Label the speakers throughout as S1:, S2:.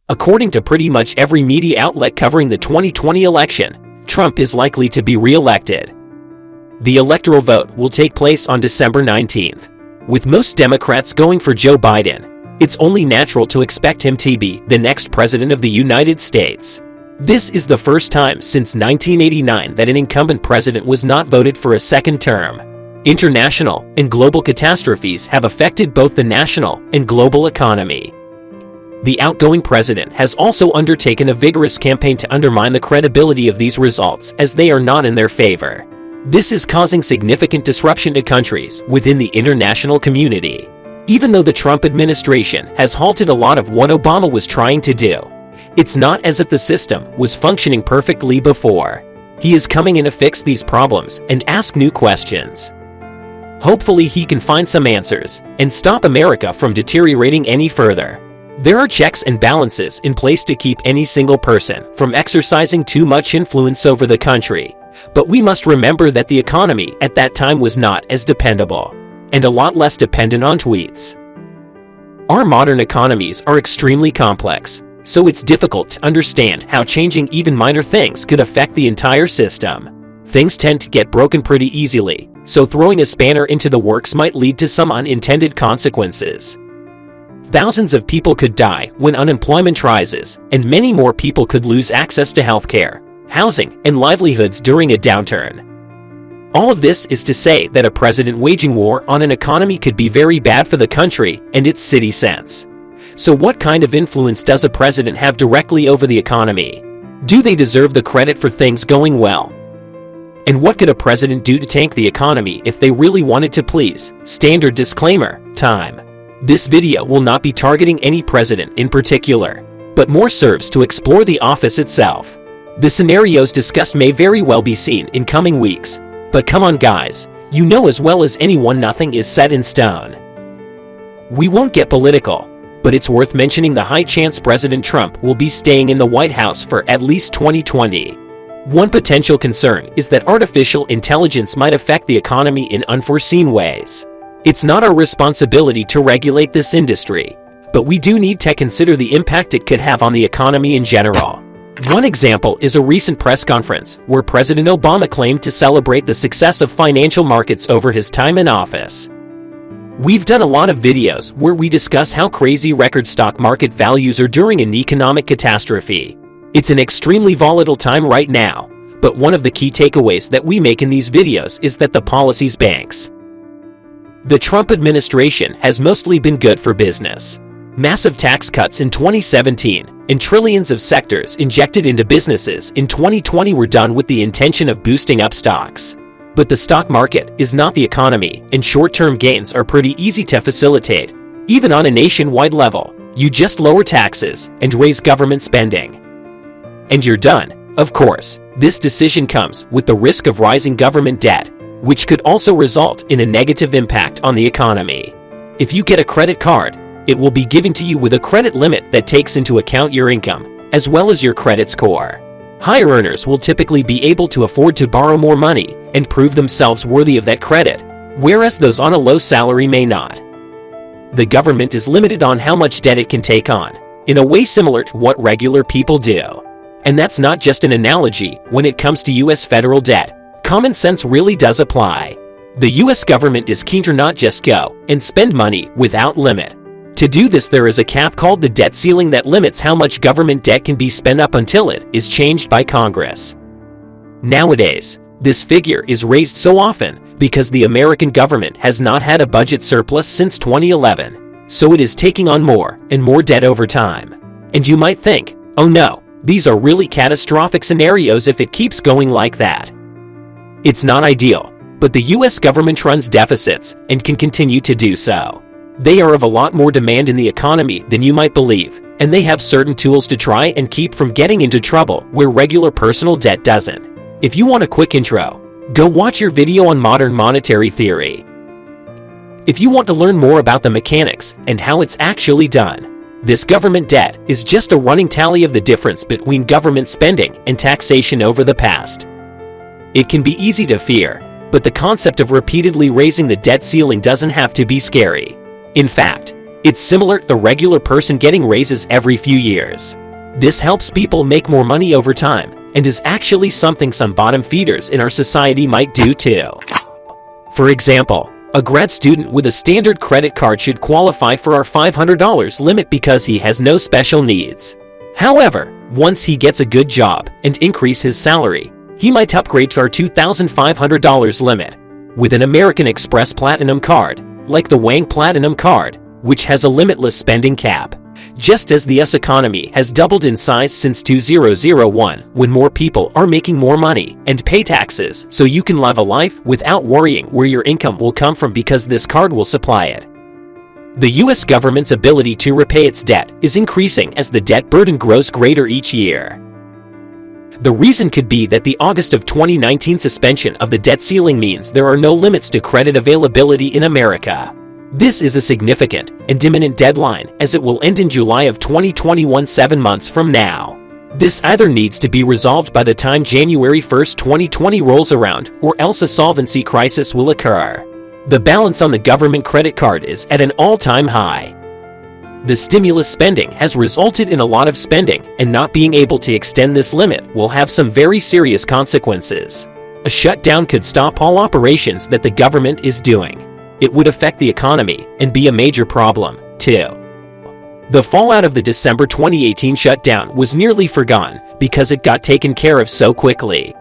S1: According to pretty much every media outlet covering the 2020 election, Trump is likely to be re-elected. The electoral vote will take place on December 19th. With most Democrats going for Joe Biden, it's only natural to expect him to be the next president of the United States. This is the first time since 1989 that an incumbent president was not voted for a second term. International and global catastrophes have affected both the national and global economy. The outgoing president has also undertaken a vigorous campaign to undermine the credibility of these results, as they are not in their favor. This is causing significant disruption to countries within the international community. Even though the Trump administration has halted a lot of what Obama was trying to do, it's not as if the system was functioning perfectly before. He is coming in to fix these problems and ask new questions. Hopefully he can find some answers and stop America from deteriorating any further. There are checks and balances in place to keep any single person from exercising too much influence over the country, but we must remember that the economy at that time was not as dependable, and a lot less dependent on tweets. Our modern economies are extremely complex, so it's difficult to understand how changing even minor things could affect the entire system. Things tend to get broken pretty easily, so throwing a spanner into the works might lead to some unintended consequences. Thousands of people could die when unemployment rises, and many more people could lose access to healthcare, housing, and livelihoods during a downturn. All of this is to say that a president waging war on an economy could be very bad for the country and its citizens. So what kind of influence does a president have directly over the economy? Do they deserve the credit for things going well? And what could a president do to tank the economy if they really wanted to please? Standard disclaimer, time. This video will not be targeting any president in particular, but more serves to explore the office itself. The scenarios discussed may very well be seen in coming weeks, but come on guys, you know as well as anyone nothing is set in stone. We won't get political, but it's worth mentioning the high chance President Trump will be staying in the White House for at least 2020. One potential concern is that artificial intelligence might affect the economy in unforeseen ways. It's not our responsibility to regulate this industry, but we do need to consider the impact it could have on the economy in general. One example is a recent press conference where President Obama claimed to celebrate the success of financial markets over his time in office. We've done a lot of videos where we discuss how crazy record stock market values are during an economic catastrophe. It's an extremely volatile time right now, but one of the key takeaways that we make in these videos is that the policies banks. The Trump administration has mostly been good for business. Massive tax cuts in 2017 and trillions of sectors injected into businesses in 2020 were done with the intention of boosting up stocks. But the stock market is not the economy, and short-term gains are pretty easy to facilitate. Even on a nationwide level, you just lower taxes and raise government spending, and you're done. Of course, this decision comes with the risk of rising government debt, which could also result in a negative impact on the economy. If you get a credit card, it will be given to you with a credit limit that takes into account your income, as well as your credit score. Higher earners will typically be able to afford to borrow more money and prove themselves worthy of that credit, whereas those on a low salary may not. The government is limited on how much debt it can take on, in a way similar to what regular people do. And that's not just an analogy. When it comes to US federal debt, common sense really does apply. The US government is keen to not just go and spend money without limit. To do this, there is a cap called the debt ceiling that limits how much government debt can be spent up until it is changed by Congress. Nowadays, this figure is raised so often because the American government has not had a budget surplus since 2011, so it is taking on more and more debt over time. And you might think, oh no, these are really catastrophic scenarios if it keeps going like that. It's not ideal, but the US government runs deficits and can continue to do so. They are of a lot more demand in the economy than you might believe, and they have certain tools to try and keep from getting into trouble where regular personal debt doesn't. If you want a quick intro, go watch your video on modern monetary theory. If you want to learn more about the mechanics and how it's actually done, this government debt is just a running tally of the difference between government spending and taxation over the past. It can be easy to fear, but the concept of repeatedly raising the debt ceiling doesn't have to be scary. In fact, It's similar to the regular person getting raises every few years. This helps people make more money over time and is actually something some bottom feeders in our society might do too. For example, a grad student with a standard credit card should qualify for our $500 limit because he has no special needs. However, once he gets a good job and increase his salary, he might upgrade to our $2,500 limit. With an American Express Platinum card, like the Wang Platinum card, which has a limitless spending cap. Just as the US economy has doubled in size since 2001, when more people are making more money and pay taxes, so you can live a life without worrying where your income will come from because this card will supply it. The US government's ability to repay its debt is increasing as the debt burden grows greater each year. The reason could be that the August of 2019 suspension of the debt ceiling means there are no limits to credit availability in America. This is a significant and imminent deadline as it will end in July of 2021, 7 months from now. This either needs to be resolved by the time January 1, 2020 rolls around, or else a solvency crisis will occur. The balance on the government credit card is at an all-time high. The stimulus spending has resulted in a lot of spending, and not being able to extend this limit will have some very serious consequences. A shutdown could stop all operations that the government is doing. It would affect the economy and be a major problem, too. The fallout of the December 2018 shutdown was nearly forgotten because it got taken care of so quickly.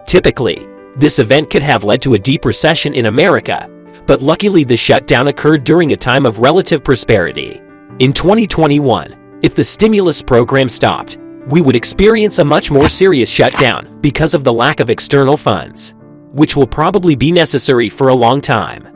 S1: Typically, this event could have led to a deep recession in America, but luckily the shutdown occurred during a time of relative prosperity. In 2021, if the stimulus program stopped, we would experience a much more serious shutdown because of the lack of external funds, which will probably be necessary for a long time.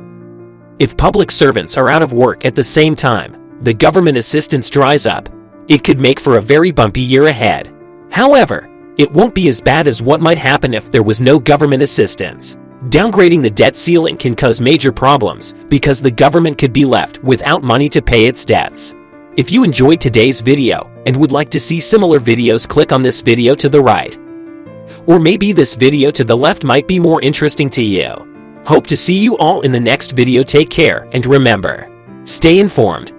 S1: If public servants are out of work at the same time the government assistance dries up, it could make for a very bumpy year ahead. However, it won't be as bad as what might happen if there was no government assistance. Downgrading the debt ceiling can cause major problems because the government could be left without money to pay its debts. If you enjoyed today's video and would like to see similar videos, click on this video to the right. Or maybe this video to the left might be more interesting to you. Hope to see you all in the next video. Take care and remember, stay informed.